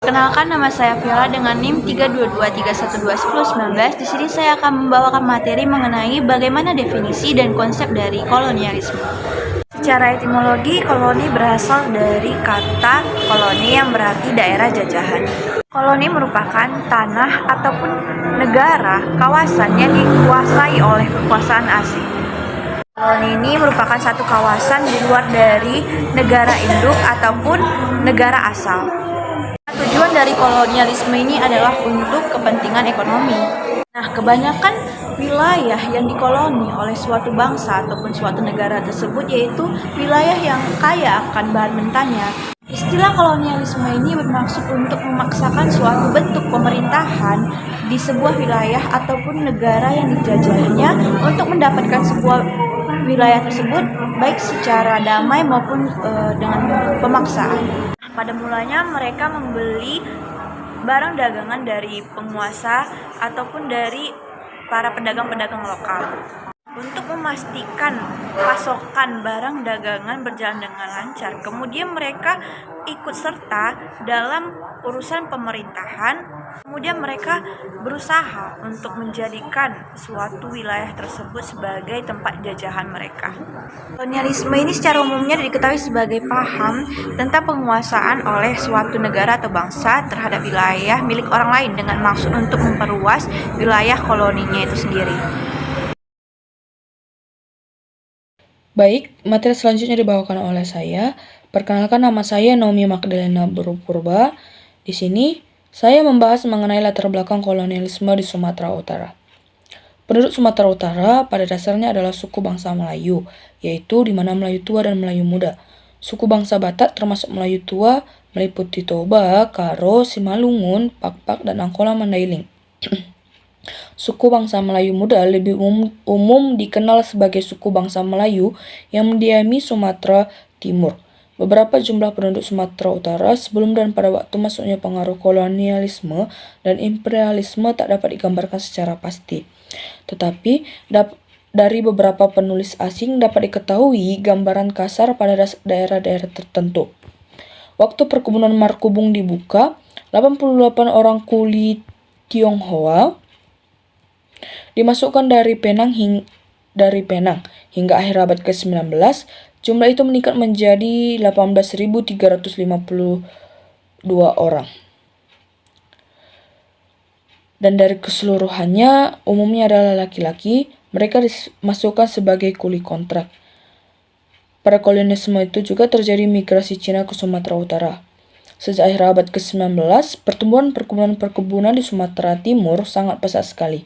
Kenalkan, nama saya Viola dengan NIM 32231211019. Di sini saya akan membawakan materi mengenai bagaimana definisi dan konsep dari kolonialisme. Secara etimologi, koloni berasal dari kata koloni yang berarti daerah jajahan. Koloni merupakan tanah ataupun negara, kawasan yang dikuasai oleh kekuasaan asing. Koloni ini merupakan satu kawasan di luar dari negara induk ataupun negara asal. Tujuan dari kolonialisme ini adalah untuk kepentingan ekonomi. Nah, kebanyakan wilayah yang dikoloni oleh suatu bangsa ataupun suatu negara tersebut yaitu wilayah yang kaya akan bahan mentahnya. Istilah kolonialisme ini bermaksud untuk memaksakan suatu bentuk pemerintahan di sebuah wilayah ataupun negara yang dijajahinya untuk mendapatkan sebuah wilayah tersebut baik secara damai maupun dengan pemaksaan. Pada mulanya mereka membeli barang dagangan dari penguasa ataupun dari para pedagang-pedagang lokal. Untuk memastikan pasokan barang dagangan berjalan dengan lancar, kemudian mereka ikut serta dalam urusan pemerintahan. Kemudian mereka berusaha untuk menjadikan suatu wilayah tersebut sebagai tempat jajahan mereka. Kolonialisme ini secara umumnya diketahui sebagai paham tentang penguasaan oleh suatu negara atau bangsa terhadap wilayah milik orang lain dengan maksud untuk memperluas wilayah koloninya itu sendiri. Baik, materi selanjutnya dibawakan oleh saya. Perkenalkan, nama saya Naomi Magdalena Purba. Di sini, saya membahas mengenai latar belakang kolonialisme di Sumatera Utara. Penduduk Sumatera Utara pada dasarnya adalah suku bangsa Melayu, yaitu di mana Melayu tua dan Melayu muda. Suku bangsa Batak termasuk Melayu tua meliputi Toba, Karo, Simalungun, Pakpak, dan Angkola Mandailing. Suku bangsa Melayu muda lebih umum dikenal sebagai suku bangsa Melayu yang mendiami Sumatera Timur. Beberapa jumlah penduduk Sumatera Utara sebelum dan pada waktu masuknya pengaruh kolonialisme dan imperialisme tak dapat digambarkan secara pasti. Tetapi dari beberapa penulis asing dapat diketahui gambaran kasar pada daerah-daerah tertentu. Waktu perkebunan Markubung dibuka, 88 orang kuli Tionghoa dimasukkan dari Penang hingga akhir abad ke-19, jumlah itu meningkat menjadi 18.352 orang. Dan dari keseluruhannya umumnya adalah laki-laki, mereka dimasukkan sebagai kuli kontrak. Pada kolonialisme itu juga terjadi migrasi Cina ke Sumatera Utara. Sejak akhir abad ke-19, pertumbuhan perkebunan di Sumatera Timur sangat pesat sekali.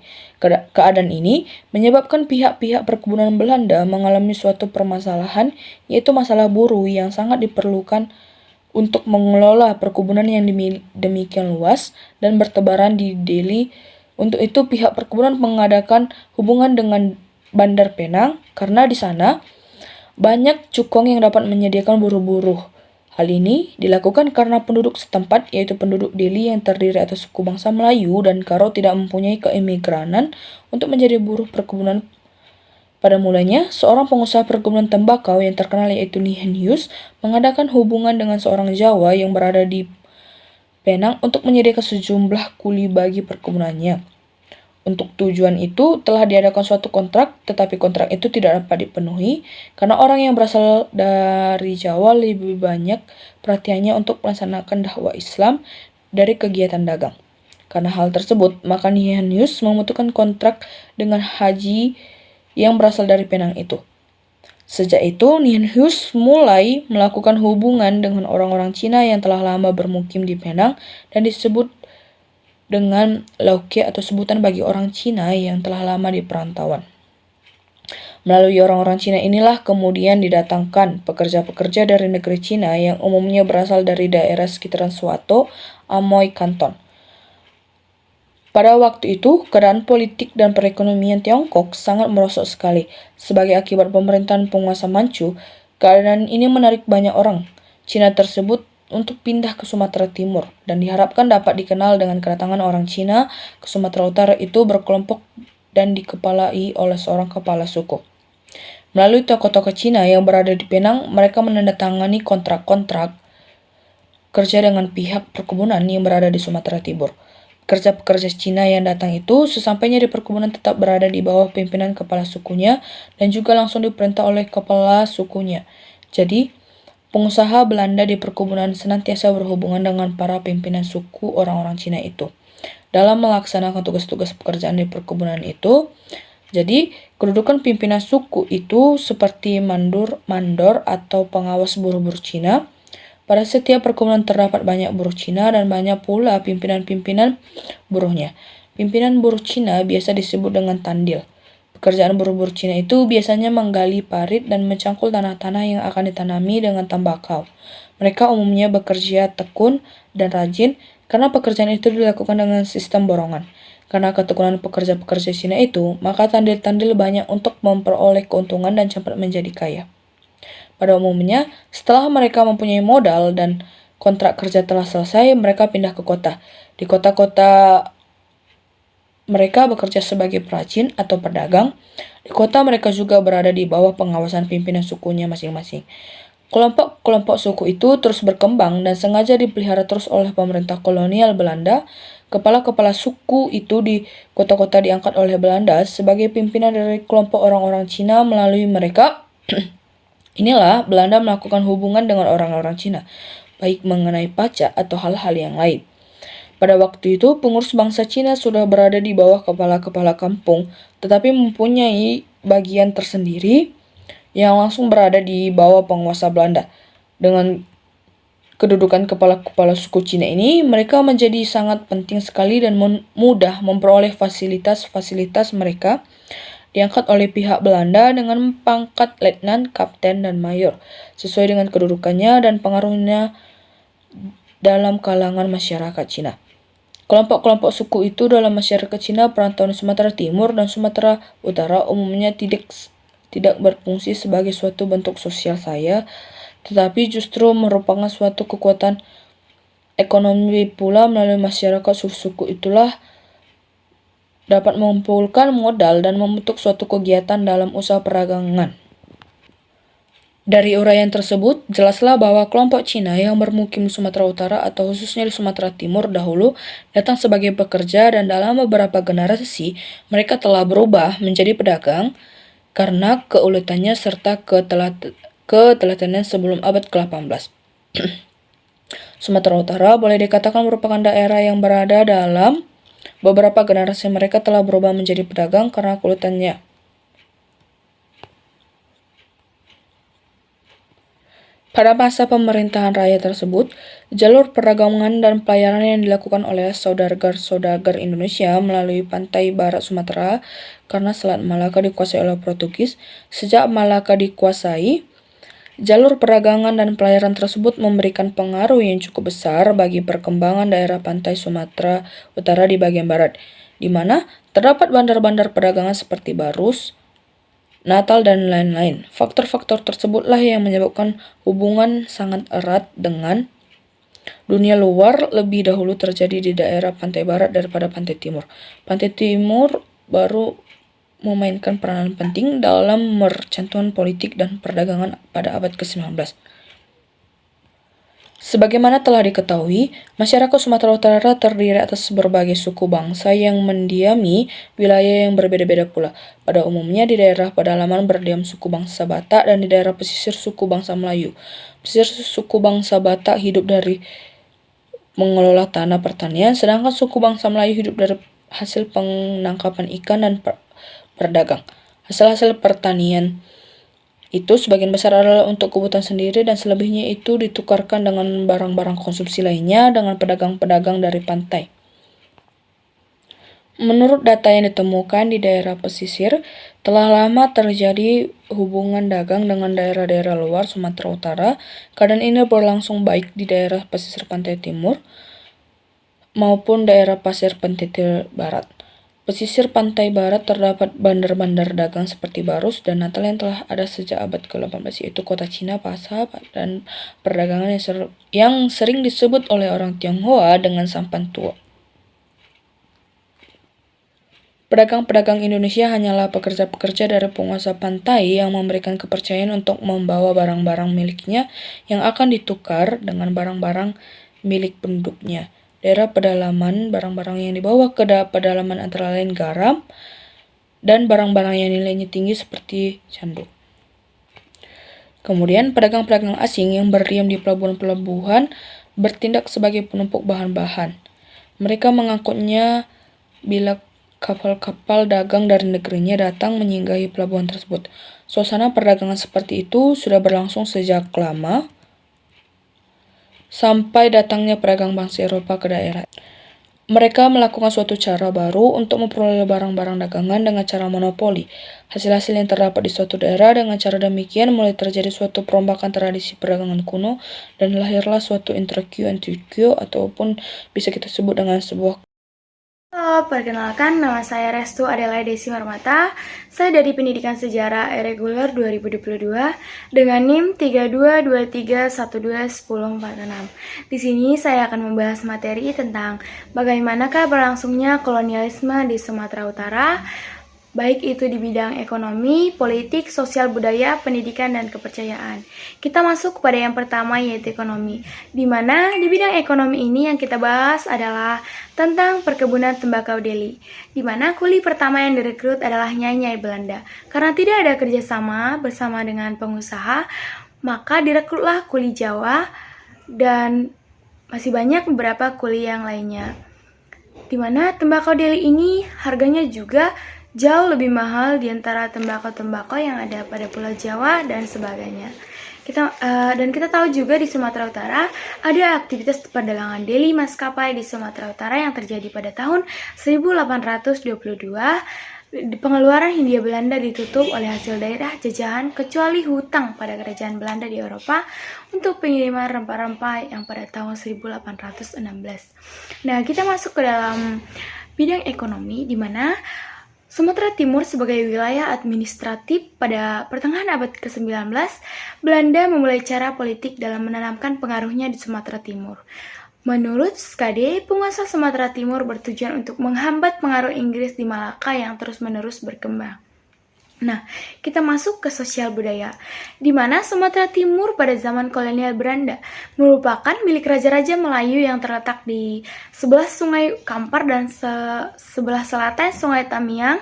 Keadaan ini menyebabkan pihak-pihak perkebunan Belanda mengalami suatu permasalahan, yaitu masalah buruh yang sangat diperlukan untuk mengelola perkebunan yang demikian luas dan bertebaran di Delhi. Untuk itu pihak perkebunan mengadakan hubungan dengan Bandar Penang karena di sana banyak cukong yang dapat menyediakan buruh-buruh. Hal ini dilakukan karena penduduk setempat, yaitu penduduk Delhi yang terdiri atas suku bangsa Melayu dan Karo, tidak mempunyai keimigranan untuk menjadi buruh perkebunan. Pada mulanya, seorang pengusaha perkebunan tembakau yang terkenal yaitu Nihen Hughes mengadakan hubungan dengan seorang Jawa yang berada di Penang untuk menyediakan sejumlah kuli bagi perkebunannya. Untuk tujuan itu telah diadakan suatu kontrak, tetapi kontrak itu tidak dapat dipenuhi karena orang yang berasal dari Jawa lebih banyak perhatiannya untuk melaksanakan dakwah Islam dari kegiatan dagang. Karena hal tersebut, maka Nihen Hughes memutuskan kontrak dengan haji yang berasal dari Penang itu. Sejak itu, Nihen Hughes mulai melakukan hubungan dengan orang-orang Cina yang telah lama bermukim di Penang dan disebut dengan Lauke atau sebutan bagi orang Cina yang telah lama di perantauan. Melalui orang-orang Cina inilah kemudian didatangkan pekerja-pekerja dari negeri Cina yang umumnya berasal dari daerah sekitaran Soeharto, Amoy, Kanton. Pada waktu itu, keadaan politik dan perekonomian Tiongkok sangat merosot sekali. Sebagai akibat pemerintahan penguasa Manchu, keadaan ini menarik banyak orang Cina tersebut untuk pindah ke Sumatera Timur dan diharapkan dapat dikenal dengan kedatangan orang Cina ke Sumatera Utara itu berkelompok dan dikepalai oleh seorang kepala suku. Melalui tokoh-tokoh Cina yang berada di Penang, mereka menandatangani kontrak-kontrak kerja dengan pihak perkebunan yang berada di Sumatera Timur. Pekerja-pekerja Cina yang datang itu sesampainya di perkebunan tetap berada di bawah pimpinan kepala sukunya dan juga langsung diperintah oleh kepala sukunya. Jadi, pengusaha Belanda di perkebunan senantiasa berhubungan dengan para pimpinan suku orang-orang Cina itu. Dalam melaksanakan tugas-tugas pekerjaan di perkebunan itu, jadi kedudukan pimpinan suku itu seperti mandor atau pengawas buruh-buruh Cina. Pada setiap perkebunan terdapat banyak buruh Cina dan banyak pula pimpinan-pimpinan buruhnya. Pimpinan buruh Cina biasa disebut dengan tandil. Pekerjaan buruh-buruh Cina itu biasanya menggali parit dan mencangkul tanah-tanah yang akan ditanami dengan tembakau. Mereka umumnya bekerja tekun dan rajin karena pekerjaan itu dilakukan dengan sistem borongan. Karena ketekunan pekerja-pekerja Cina itu, maka tandil-tandil banyak untuk memperoleh keuntungan dan cepat menjadi kaya. Pada umumnya, setelah mereka mempunyai modal dan kontrak kerja telah selesai, mereka pindah ke kota. Di kota-kota mereka bekerja sebagai perajin atau pedagang. Di kota mereka juga berada di bawah pengawasan pimpinan sukunya masing-masing. Kelompok-kelompok suku itu terus berkembang dan sengaja dipelihara terus oleh pemerintah kolonial Belanda. Kepala-kepala suku itu di kota-kota diangkat oleh Belanda sebagai pimpinan dari kelompok orang-orang Cina. Melalui mereka inilah Belanda melakukan hubungan dengan orang-orang Cina, baik mengenai pajak atau hal-hal yang lain. Pada waktu itu, pengurus bangsa Cina sudah berada di bawah kepala-kepala kampung, tetapi mempunyai bagian tersendiri yang langsung berada di bawah penguasa Belanda. Dengan kedudukan kepala-kepala suku Cina ini, mereka menjadi sangat penting sekali dan mudah memperoleh fasilitas-fasilitas mereka diangkat oleh pihak Belanda dengan pangkat letnan, kapten, dan mayor, sesuai dengan kedudukannya dan pengaruhnya dalam kalangan masyarakat Cina. Kelompok-kelompok suku itu dalam masyarakat Cina perantauan Sumatera Timur dan Sumatera Utara umumnya tidak berfungsi sebagai suatu bentuk sosial saya, tetapi justru merupakan suatu kekuatan ekonomi pula. Melalui masyarakat suku itulah dapat mengumpulkan modal dan membentuk suatu kegiatan dalam usaha perdagangan. Dari uraian tersebut, jelaslah bahwa kelompok Cina yang bermukim di Sumatera Utara atau khususnya di Sumatera Timur dahulu datang sebagai pekerja dan dalam beberapa generasi mereka telah berubah menjadi pedagang karena keuletannya serta ketelatenan sebelum abad ke-18. Sumatera Utara boleh dikatakan merupakan daerah yang berada dalam beberapa generasi mereka telah berubah menjadi pedagang karena keuletannya. Pada masa pemerintahan raya tersebut, jalur perdagangan dan pelayaran yang dilakukan oleh saudagar-saudagar Indonesia melalui pantai barat Sumatera karena Selat Malaka dikuasai oleh Portugis. Sejak Malaka dikuasai, jalur perdagangan dan pelayaran tersebut memberikan pengaruh yang cukup besar bagi perkembangan daerah pantai Sumatera Utara di bagian barat, di mana terdapat bandar-bandar perdagangan seperti Barus, Natal, dan lain-lain. Faktor-faktor tersebutlah yang menyebabkan hubungan sangat erat dengan dunia luar lebih dahulu terjadi di daerah pantai barat daripada pantai timur. Pantai timur baru memainkan peranan penting dalam mercantuan politik dan perdagangan pada abad ke-19. Sebagaimana telah diketahui, masyarakat Sumatera Utara terdiri atas berbagai suku bangsa yang mendiami wilayah yang berbeda-beda pula. Pada umumnya di daerah pedalaman berdiam suku bangsa Batak dan di daerah pesisir suku bangsa Melayu. Pesisir suku bangsa Batak hidup dari mengelola tanah pertanian, sedangkan suku bangsa Melayu hidup dari hasil penangkapan ikan dan berdagang. Hasil-hasil pertanian itu sebagian besar adalah untuk kebutuhan sendiri dan selebihnya itu ditukarkan dengan barang-barang konsumsi lainnya dengan pedagang-pedagang dari pantai. Menurut data yang ditemukan di daerah pesisir, telah lama terjadi hubungan dagang dengan daerah-daerah luar Sumatera Utara. Keadaan ini berlangsung baik di daerah pesisir pantai timur maupun daerah pasir pantai barat. Pesisir pantai barat terdapat bandar-bandar dagang seperti Barus dan Natal yang telah ada sejak abad ke-18, yaitu kota Cina, pasar, dan perdagangan yang sering disebut oleh orang Tionghoa dengan sampan tua. Pedagang-pedagang Indonesia hanyalah pekerja-pekerja dari penguasa pantai yang memberikan kepercayaan untuk membawa barang-barang miliknya yang akan ditukar dengan barang-barang milik penduduknya. Daerah pedalaman, barang-barang yang dibawa ke pedalaman antara lain garam dan barang-barang yang nilainya tinggi seperti canduk. Kemudian pedagang-pedagang asing yang berdiam di pelabuhan-pelabuhan bertindak sebagai penumpuk bahan-bahan. Mereka mengangkutnya bila kapal-kapal dagang dari negerinya datang menyinggahi pelabuhan tersebut. Suasana perdagangan seperti itu sudah berlangsung sejak lama, sampai datangnya pedagang bangsa Eropa ke daerah. Mereka melakukan suatu cara baru untuk memperoleh barang-barang dagangan dengan cara monopoli. Hasil-hasil yang terdapat di suatu daerah dengan cara demikian mulai terjadi suatu perombakan tradisi perdagangan kuno dan lahirlah suatu intrikio ataupun bisa kita sebut dengan sebuah. Halo, perkenalkan nama saya Restu Adelaide Desi Marmata. Saya dari Pendidikan Sejarah Irregular 2022 dengan NIM 3223121046. Di sini saya akan membahas materi tentang bagaimanakah berlangsungnya kolonialisme di Sumatera Utara, baik itu di bidang ekonomi, politik, sosial budaya, pendidikan, dan kepercayaan. Kita masuk kepada yang pertama, yaitu ekonomi, di mana di bidang ekonomi ini yang kita bahas adalah tentang perkebunan tembakau Delhi, di mana kuli pertama yang direkrut adalah Nyai Belanda. Karena tidak ada kerjasama bersama dengan pengusaha, maka direkrutlah kuli Jawa dan masih banyak beberapa kuli yang lainnya. Di mana tembakau Delhi ini harganya juga jauh lebih mahal di antara tembakau-tembakau yang ada pada Pulau Jawa dan sebagainya. Kita tahu juga di Sumatera Utara ada aktivitas perdagangan Delhi maskapai di Sumatera Utara yang terjadi pada tahun 1822. Pengeluaran Hindia Belanda ditutup oleh hasil daerah jajahan kecuali hutang pada kerajaan Belanda di Eropa untuk pengiriman rempah-rempah yang pada tahun 1816. Nah, kita masuk ke dalam bidang ekonomi di mana Sumatera Timur sebagai wilayah administratif pada pertengahan abad ke-19, Belanda memulai cara politik dalam menanamkan pengaruhnya di Sumatera Timur. Menurut Skade, penguasa Sumatera Timur bertujuan untuk menghambat pengaruh Inggris di Malaka yang terus-menerus berkembang. Nah, kita masuk ke sosial budaya, di mana Sumatera Timur pada zaman kolonial Belanda merupakan milik raja-raja Melayu yang terletak di sebelah Sungai Kampar dan sebelah selatan Sungai Tamiang.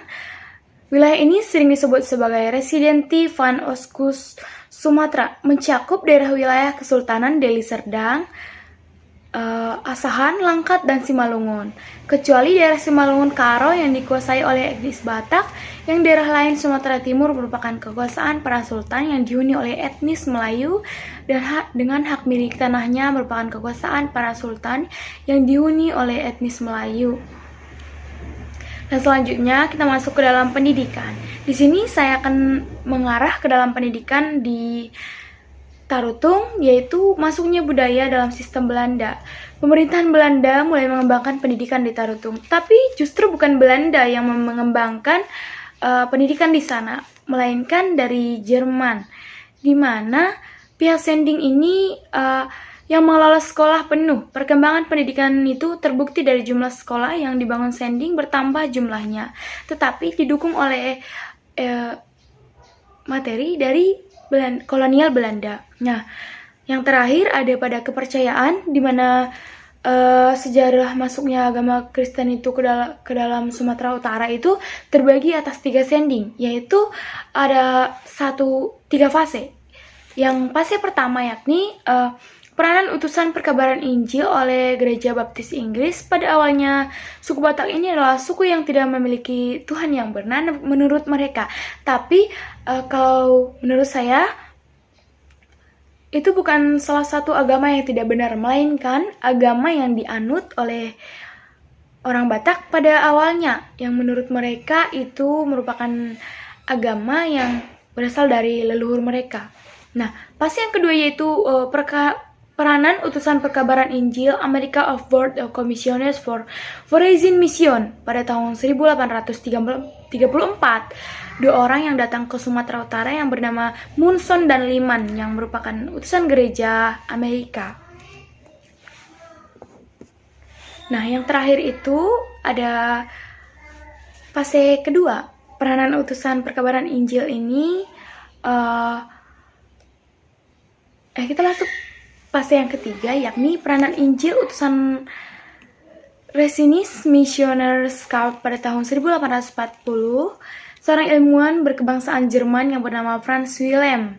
Wilayah ini sering disebut sebagai Residenti van Oostkust Sumatera, mencakup daerah wilayah Kesultanan Deli Serdang, Asahan, Langkat, dan Simalungun, kecuali daerah Simalungun Karo yang dikuasai oleh etnis Batak, yang daerah lain Sumatera Timur merupakan kekuasaan para sultan yang dihuni oleh etnis Melayu dan dengan hak milik tanahnya merupakan kekuasaan para sultan yang dihuni oleh etnis Melayu. Dan selanjutnya kita masuk ke dalam pendidikan. Di sini saya akan mengarah ke dalam pendidikan di Tarutung, yaitu masuknya budaya dalam sistem Belanda. Pemerintahan Belanda mulai mengembangkan pendidikan di Tarutung, tapi justru bukan Belanda yang mengembangkan pendidikan di sana, melainkan dari Jerman, di mana pihak Sending ini yang mengelola sekolah penuh. Perkembangan pendidikan itu terbukti dari jumlah sekolah yang dibangun Sending bertambah jumlahnya, tetapi didukung oleh materi dari kolonial Belanda. Nah, yang terakhir ada pada kepercayaan, di mana sejarah masuknya agama Kristen itu ke dalam Sumatera Utara itu terbagi atas 3 sending, yaitu ada 3 fase. Yang fase pertama yakni peranan utusan perkabaran Injil oleh Gereja Baptis Inggris. Pada awalnya, suku Batak ini adalah suku yang tidak memiliki Tuhan yang benar menurut mereka. Tapi kalau menurut saya, itu bukan salah satu agama yang tidak benar, melainkan agama yang dianut oleh orang Batak pada awalnya, yang menurut mereka itu merupakan agama yang berasal dari leluhur mereka. Nah, fase yang kedua yaitu peranan utusan perkabaran Injil America of Board of Commissioners for Foreign Mission pada tahun 1834. 2 orang yang datang ke Sumatera Utara yang bernama Munson dan Liman yang merupakan utusan gereja Amerika. Nah, yang terakhir itu ada Fase kedua, peranan utusan perkabaran Injil ini kita masuk fase yang ketiga, yakni peranan Injil utusan Resinis Missioner Scout pada tahun 1840. Seorang ilmuwan berkebangsaan Jerman yang bernama Franz Wilhelm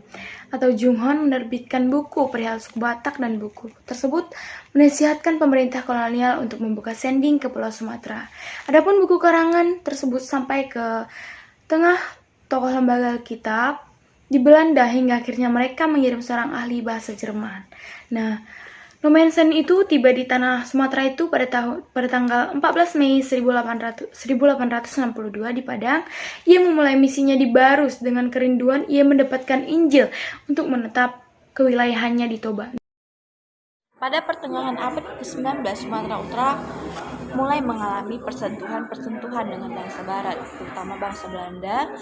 atau Junghon menerbitkan buku perihal suku Batak, dan buku tersebut menasihatkan pemerintah kolonial untuk membuka sending ke Pulau Sumatera. Adapun buku karangan tersebut sampai ke tengah tokoh lembaga kitab di Belanda hingga akhirnya mereka mengirim seorang ahli bahasa Jerman. Nah, Nommensen itu tiba di tanah Sumatera itu pada tanggal 14 Mei 1862 di Padang. Ia memulai misinya di Barus dengan kerinduan ia mendapatkan Injil untuk menetap kewilayahannya di Toba. Pada pertengahan abad ke-19, Sumatera Utara mulai mengalami persentuhan-persentuhan dengan bangsa Barat, terutama bangsa Belanda.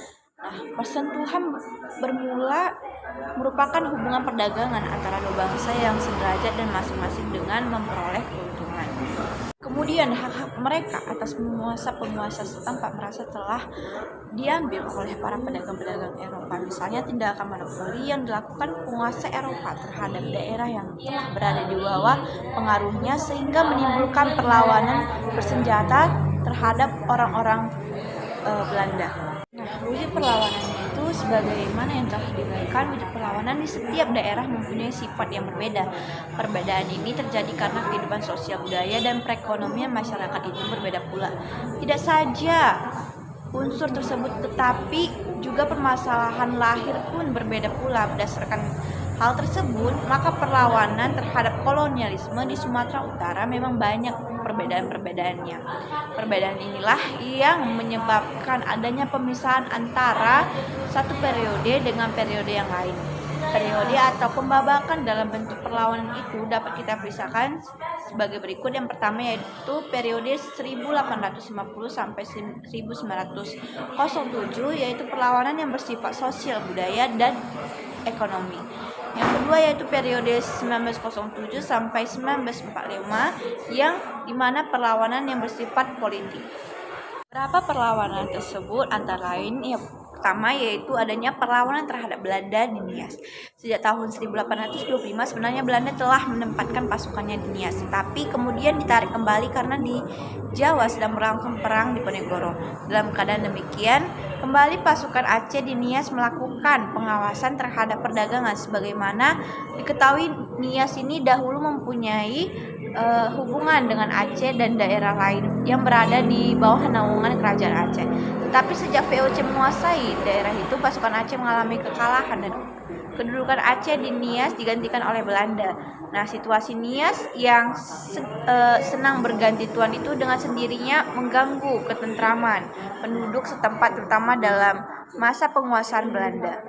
Nah, persentuhan bermula merupakan hubungan perdagangan antara dua bangsa yang sederajat dan masing-masing dengan memperoleh keuntungan. Kemudian hak-hak mereka atas penguasa setempat merasa telah diambil oleh para pedagang-pedagang Eropa. Misalnya tindakan monopoli yang dilakukan penguasa Eropa terhadap daerah yang telah berada di bawah pengaruhnya, sehingga menimbulkan perlawanan bersenjata terhadap orang-orang Belanda. Nah, wujud perlawanannya itu sebagaimana yang telah diuraikan, wujud perlawanan di setiap daerah mempunyai sifat yang berbeda. Perbedaan ini terjadi karena kehidupan sosial, budaya, dan perekonomian masyarakat itu berbeda pula. Tidak saja unsur tersebut, tetapi juga permasalahan lahir pun berbeda pula. Berdasarkan hal tersebut, maka perlawanan terhadap kolonialisme di Sumatera Utara memang banyak perbedaan-perbedaannya. Perbedaan inilah yang menyebabkan adanya pemisahan antara satu periode dengan periode yang lain. Periode atau pembabakan dalam bentuk perlawanan itu dapat kita pisahkan sebagai berikut. Yang pertama yaitu periode 1850 sampai 1907, yaitu perlawanan yang bersifat sosial, budaya, dan ekonomi. Yang kedua yaitu periode 1907 sampai 1945, yang dimana perlawanan yang bersifat politik. Beberapa perlawanan tersebut antara lain pertama yaitu adanya perlawanan terhadap Belanda di Nias. Sejak tahun 1825 sebenarnya Belanda telah menempatkan pasukannya di Nias, tapi kemudian ditarik kembali karena di Jawa sedang berlangsung perang di Ponegoro. Dalam keadaan demikian, kembali pasukan Aceh di Nias melakukan pengawasan terhadap perdagangan. Sebagaimana diketahui, Nias ini dahulu mempunyai hubungan dengan Aceh dan daerah lain yang berada di bawah naungan kerajaan Aceh. Tetapi sejak VOC menguasai daerah itu, pasukan Aceh mengalami kekalahan dan kedudukan Aceh di Nias digantikan oleh Belanda. Nah, situasi Nias yang senang berganti tuan itu dengan sendirinya mengganggu ketentraman penduduk setempat, terutama dalam masa penguasaan Belanda.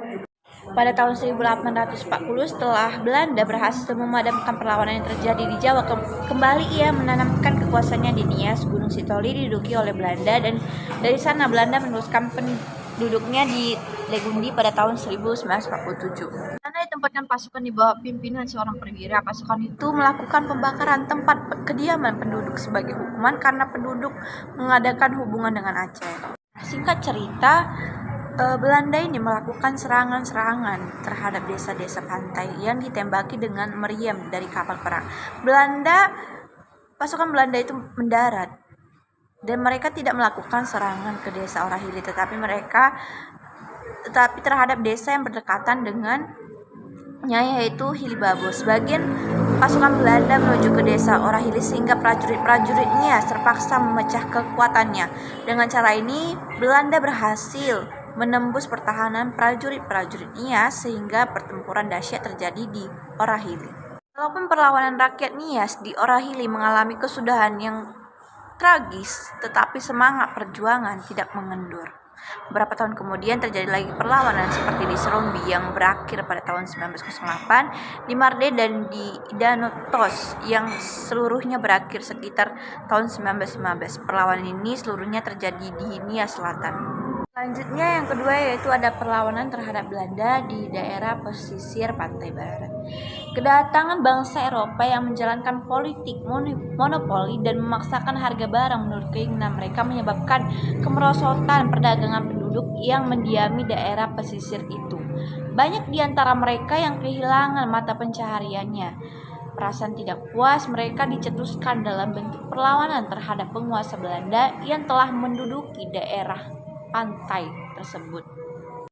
Pada tahun 1840, setelah Belanda berhasil memadamkan perlawanan yang terjadi di Jawa, kembali ia menanamkan kekuasaannya di Nias. Gunung Sitoli diduduki oleh Belanda, dan dari sana Belanda meneruskan penduduknya di Legundi pada tahun 1947. Belanda ditempatkan pasukan di bawah pimpinan seorang perwira. Pasukan itu melakukan pembakaran tempat kediaman penduduk sebagai hukuman karena penduduk mengadakan hubungan dengan Aceh. Singkat cerita, Belanda ini melakukan serangan-serangan terhadap desa-desa pantai yang ditembaki dengan meriam dari kapal perang. Pasukan Belanda itu mendarat, dan mereka tidak melakukan serangan ke desa Orahili, tetapi terhadap desa yang berdekatan dengannya, yaitu Hilibabo. Sebagian pasukan Belanda menuju ke desa Orahili sehingga prajurit-prajuritnya terpaksa memecah kekuatannya. Dengan cara ini, Belanda berhasil menembus pertahanan prajurit-prajurit Nias sehingga pertempuran dahsyat terjadi di Orahili. Walaupun perlawanan rakyat Nias di Orahili mengalami kesudahan yang tragis, tetapi semangat perjuangan tidak mengendur. Beberapa tahun kemudian terjadi lagi perlawanan seperti di Serombi yang berakhir pada tahun 1908, di Marde dan di Idanotos yang seluruhnya berakhir sekitar tahun 1915. Perlawanan ini seluruhnya terjadi di Nias Selatan. Selanjutnya yang kedua yaitu ada perlawanan terhadap Belanda di daerah pesisir pantai barat. Kedatangan bangsa Eropa yang menjalankan politik monopoli dan memaksakan harga barang menurut keinginan mereka menyebabkan kemerosotan perdagangan penduduk yang mendiami daerah pesisir itu. Banyak di antara mereka yang kehilangan mata pencahariannya. Perasaan tidak puas mereka dicetuskan dalam bentuk perlawanan terhadap penguasa Belanda yang telah menduduki daerah pantai tersebut.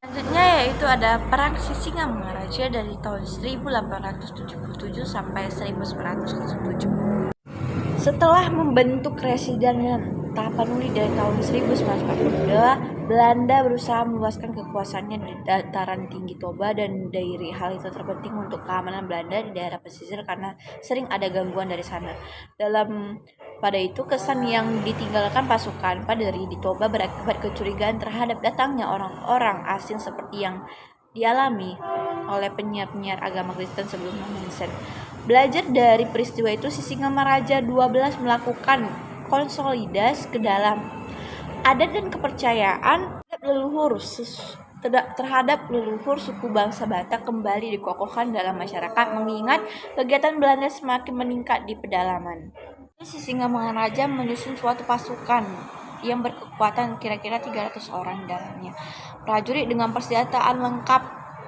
Selanjutnya yaitu ada Perang Sisingamangaraja dari tahun 1877 sampai 1907. Setelah membentuk Residensi Tapanuli dari tahun 1942, Belanda berusaha meluaskan kekuasaannya di dataran tinggi Toba dan Dairi. Hal itu terpenting untuk keamanan Belanda di daerah pesisir karena sering ada gangguan dari sana. Pada itu, kesan yang ditinggalkan pasukan Paderi di Toba berakibat kecurigaan terhadap datangnya orang-orang asing seperti yang dialami oleh penyiar-penyiar agama Kristen sebelumnya. Belajar dari peristiwa itu, Sisingamaraja 12 melakukan konsolidasi ke dalam adat dan kepercayaan terhadap leluhur suku bangsa Batak kembali dikokohkan dalam masyarakat, mengingat kegiatan Belanda semakin meningkat di pedalaman. Sisingamangaraja menyusun suatu pasukan yang berkekuatan kira-kira 300 orang di dalamnya, prajurit dengan persenjataan lengkap.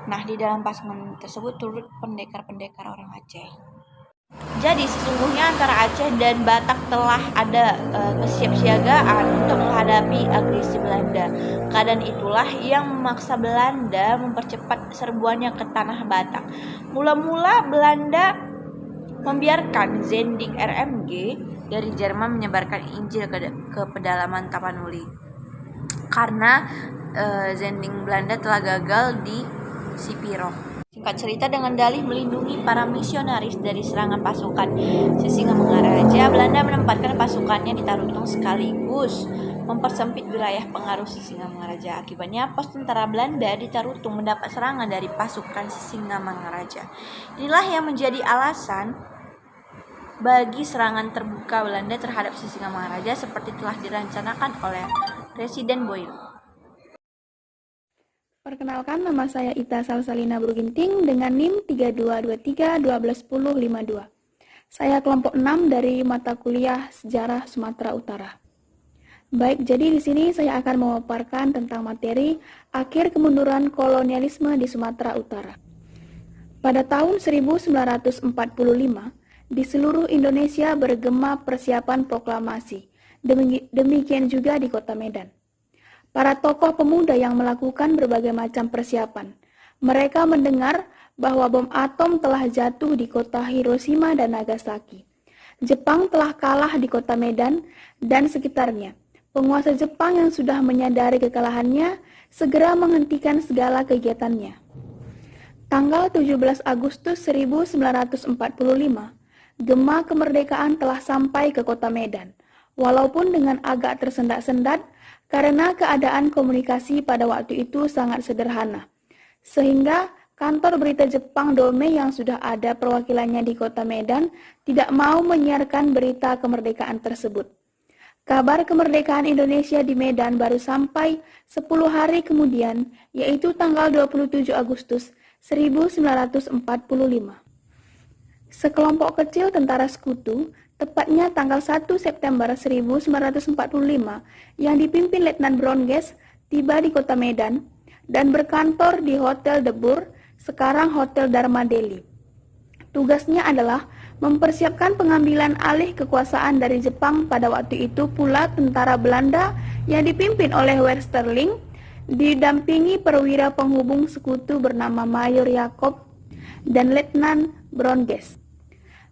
Nah, di dalam pasukan tersebut turut pendekar-pendekar orang Aceh. Jadi sesungguhnya antara Aceh dan Batak telah ada kesiapsiagaan untuk menghadapi agresi Belanda. Keadaan itulah yang memaksa Belanda mempercepat serbuannya ke tanah Batak. Mula-mula Belanda membiarkan Zending RMG dari Jerman menyebarkan Injil ke pedalaman Tapanuli karena Zending Belanda telah gagal di Sipiro. Singkat cerita, dengan dalih melindungi para misionaris dari serangan pasukan Sisingamangaraja, Belanda menempatkan pasukannya di Tarutung sekaligus mempersempit wilayah pengaruh Sisingamangaraja. Akibatnya, pos tentara Belanda di Tarutung mendapat serangan dari pasukan Sisingamangaraja. Inilah yang menjadi alasan bagi serangan terbuka Belanda terhadap Sisingamangaraja seperti telah direncanakan oleh Presiden Boyle. Perkenalkan, nama saya Ita Salsalina Bruginting dengan NIM 3223121052. Saya kelompok 6 dari mata kuliah Sejarah Sumatera Utara. Baik, jadi di sini saya akan memaparkan tentang materi akhir kemunduran kolonialisme di Sumatera Utara. Pada tahun 1945, di seluruh Indonesia bergema persiapan proklamasi. Demikian juga di Kota Medan. Para tokoh pemuda yang melakukan berbagai macam persiapan. Mereka mendengar bahwa bom atom telah jatuh di kota Hiroshima dan Nagasaki. Jepang telah kalah di Kota Medan dan sekitarnya. Penguasa Jepang yang sudah menyadari kekalahannya segera menghentikan segala kegiatannya. Tanggal 17 Agustus 1945, gema kemerdekaan telah sampai ke Kota Medan, walaupun dengan agak tersendat-sendat karena keadaan komunikasi pada waktu itu sangat sederhana. Sehingga kantor berita Jepang Dome yang sudah ada perwakilannya di Kota Medan tidak mau menyiarkan berita kemerdekaan tersebut. Kabar kemerdekaan Indonesia di Medan baru sampai 10 hari kemudian, yaitu tanggal 27 Agustus 1945. Sekelompok kecil tentara sekutu, tepatnya tanggal 1 September 1945, yang dipimpin Letnan Bronges, tiba di Kota Medan dan berkantor di Hotel De Boer, sekarang Hotel Dharma Delhi. Tugasnya adalah mempersiapkan pengambilan alih kekuasaan dari Jepang. Pada waktu itu pula tentara Belanda yang dipimpin oleh Westerling didampingi perwira penghubung sekutu bernama Mayor Jacob dan Letnan Bronges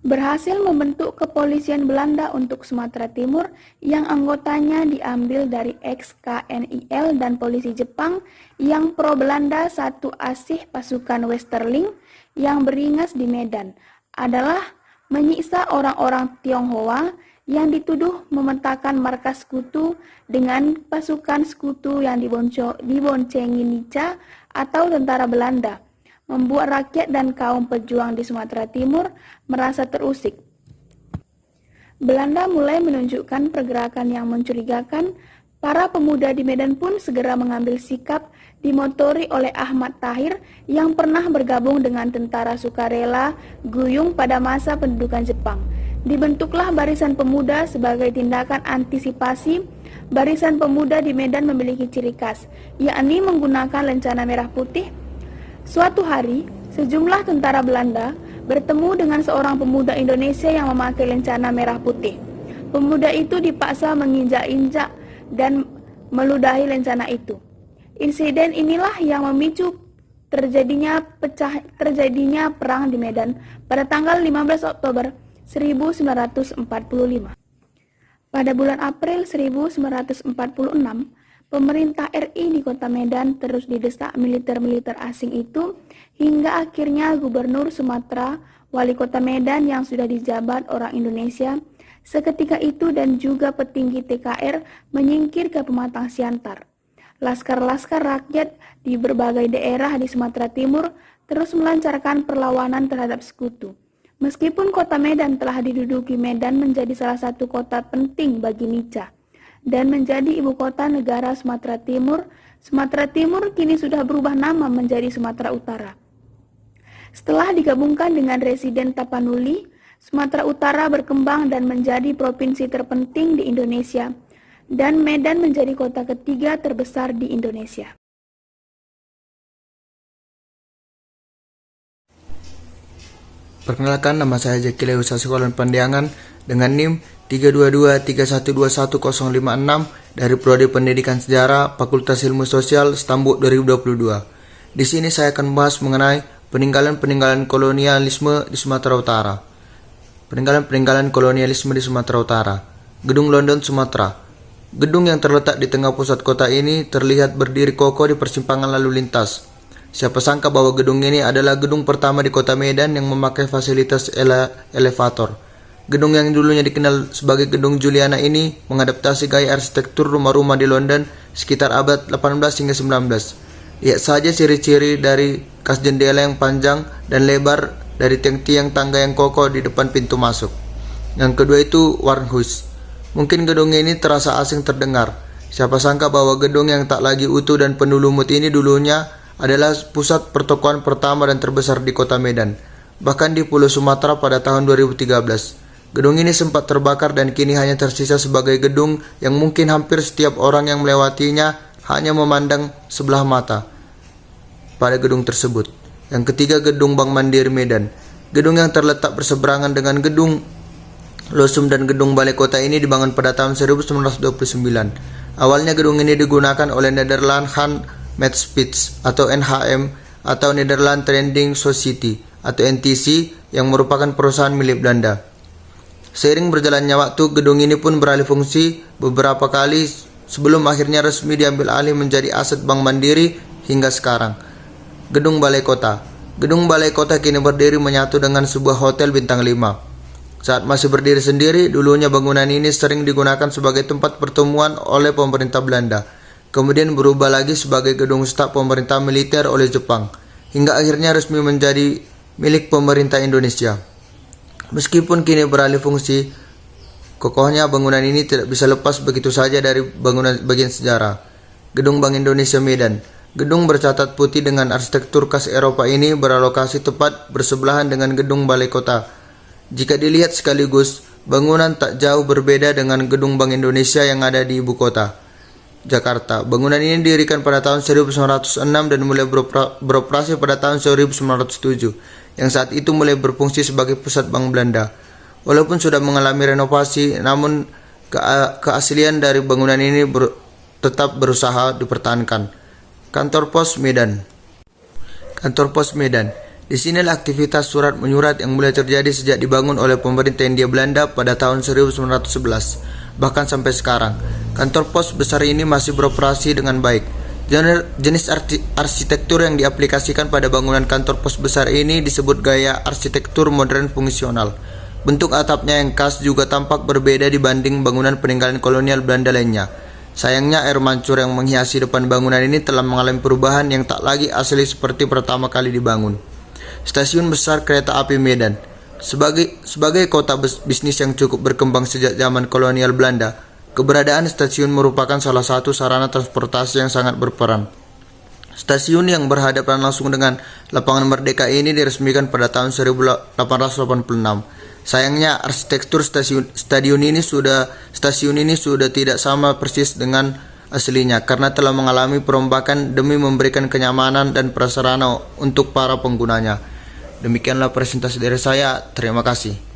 berhasil membentuk kepolisian Belanda untuk Sumatera Timur yang anggotanya diambil dari ex-KNIL dan polisi Jepang yang pro-Belanda. Satu asih pasukan Westerling yang beringas di Medan adalah menyiksa orang-orang Tionghoa yang dituduh memetakan markas sekutu dengan pasukan sekutu yang diboncengi Nica atau tentara Belanda, membuat rakyat dan kaum pejuang di Sumatera Timur merasa terusik. Belanda mulai menunjukkan pergerakan yang mencurigakan Para pemuda di Medan pun segera mengambil sikap, dimotori oleh Ahmad Tahir yang pernah bergabung dengan tentara sukarela Guyung pada masa pendudukan Jepang. Dibentuklah Barisan Pemuda sebagai tindakan antisipasi. Barisan Pemuda di Medan memiliki ciri khas, yakni menggunakan lencana merah putih. Suatu hari, sejumlah tentara Belanda bertemu dengan seorang pemuda Indonesia yang memakai lencana merah putih. Pemuda itu dipaksa menginjak-injak dan meludahi lencana itu. Insiden inilah yang memicu terjadinya perang di Medan pada tanggal 15 Oktober 1945. Pada bulan April 1946, pemerintah RI di kota Medan terus didesak militer-militer asing itu hingga akhirnya Gubernur Sumatera, Wali Kota Medan yang sudah dijabat orang Indonesia seketika itu dan juga petinggi TKR menyingkir ke Pematang Siantar. Laskar-laskar rakyat di berbagai daerah di Sumatera Timur terus melancarkan perlawanan terhadap sekutu. Meskipun kota Medan telah diduduki, Medan menjadi salah satu kota penting bagi Nica dan menjadi ibu kota negara Sumatera Timur. Sumatera Timur kini sudah berubah nama menjadi Sumatera Utara. Setelah digabungkan dengan residen Tapanuli, Sumatera Utara berkembang dan menjadi provinsi terpenting di Indonesia, dan Medan menjadi kota ketiga terbesar di Indonesia. Perkenalkan, nama saya Jeki Leusa Sekolah Pandiangan dengan NIM 32231210056 dari Prodi Pendidikan Sejarah Fakultas Ilmu Sosial Stambuk 2022. Di sini saya akan membahas mengenai peninggalan kolonialisme di Sumatera Utara. Peninggalan kolonialisme di Sumatera Utara. Gedung London, Sumatera. Gedung yang terletak di tengah pusat kota ini terlihat berdiri kokoh di persimpangan lalu lintas. Siapa sangka bahwa gedung ini adalah gedung pertama di kota Medan yang memakai fasilitas elevator. Gedung yang dulunya dikenal sebagai Gedung Juliana ini mengadaptasi gaya arsitektur rumah-rumah di London sekitar abad 18 hingga 19. Lihat saja ciri-ciri dari kas jendela yang panjang dan lebar dari tiang-tiang tangga yang kokoh di depan pintu masuk. Yang kedua itu Warnhuis. Mungkin gedung ini terasa asing terdengar. Siapa sangka bahwa gedung yang tak lagi utuh dan penuh lumut ini dulunya adalah pusat pertokoan pertama dan terbesar di kota Medan, bahkan di Pulau Sumatera pada tahun 2013. Gedung ini sempat terbakar dan kini hanya tersisa sebagai gedung yang mungkin hampir setiap orang yang melewatinya hanya memandang sebelah mata pada gedung tersebut. Yang ketiga, Gedung Bank Mandiri Medan. Gedung yang terletak berseberangan dengan Gedung Losum dan Gedung Balai Kota ini dibangun pada tahun 1929. Awalnya gedung ini digunakan oleh Netherlands Handmaidspits atau NHM atau Netherlands Trading Society atau NTC yang merupakan perusahaan milik Belanda. Seiring berjalannya waktu, gedung ini pun beralih fungsi beberapa kali sebelum akhirnya resmi diambil alih menjadi aset Bank Mandiri hingga sekarang. Gedung Balai Kota. Gedung Balai Kota kini berdiri menyatu dengan sebuah hotel bintang 5. Saat masih berdiri sendiri, dulunya bangunan ini sering digunakan sebagai tempat pertemuan oleh pemerintah Belanda. Kemudian berubah lagi sebagai gedung staf pemerintah militer oleh Jepang, hingga akhirnya resmi menjadi milik pemerintah Indonesia. Meskipun kini beralih fungsi, kokohnya bangunan ini tidak bisa lepas begitu saja dari bangunan bagian sejarah. Gedung Bank Indonesia Medan. Gedung bercatat putih dengan arsitektur khas Eropa ini beralokasi tepat bersebelahan dengan Gedung Balai Kota. Jika dilihat sekaligus, bangunan tak jauh berbeda dengan Gedung Bank Indonesia yang ada di ibu kota, Jakarta. Bangunan ini didirikan pada tahun 1906 dan mulai beroperasi pada tahun 1907, yang saat itu mulai berfungsi sebagai pusat Bank Belanda. Walaupun sudah mengalami renovasi, namun keaslian dari bangunan ini tetap berusaha dipertahankan. Kantor Pos Medan. Kantor Pos Medan. Di sinilah aktivitas surat menyurat yang mulai terjadi sejak dibangun oleh pemerintah Hindia Belanda pada tahun 1911, bahkan sampai sekarang. Kantor pos besar ini masih beroperasi dengan baik. Jenis arsitektur yang diaplikasikan pada bangunan kantor pos besar ini disebut gaya arsitektur modern fungsional. Bentuk atapnya yang khas juga tampak berbeda dibanding bangunan peninggalan kolonial Belanda lainnya. Sayangnya air mancur yang menghiasi depan bangunan ini telah mengalami perubahan yang tak lagi asli seperti pertama kali dibangun. Stasiun Besar Kereta Api Medan. Sebagai kota bisnis yang cukup berkembang sejak zaman kolonial Belanda, Keberadaan stasiun merupakan salah satu sarana transportasi yang sangat berperan. Stasiun yang berhadapan langsung dengan Lapangan Merdeka ini diresmikan pada tahun 1886. Sayangnya arsitektur stadion ini sudah tidak sama persis dengan aslinya karena telah mengalami perombakan demi memberikan kenyamanan dan prasarana untuk para penggunanya. Demikianlah presentasi dari saya. Terima kasih.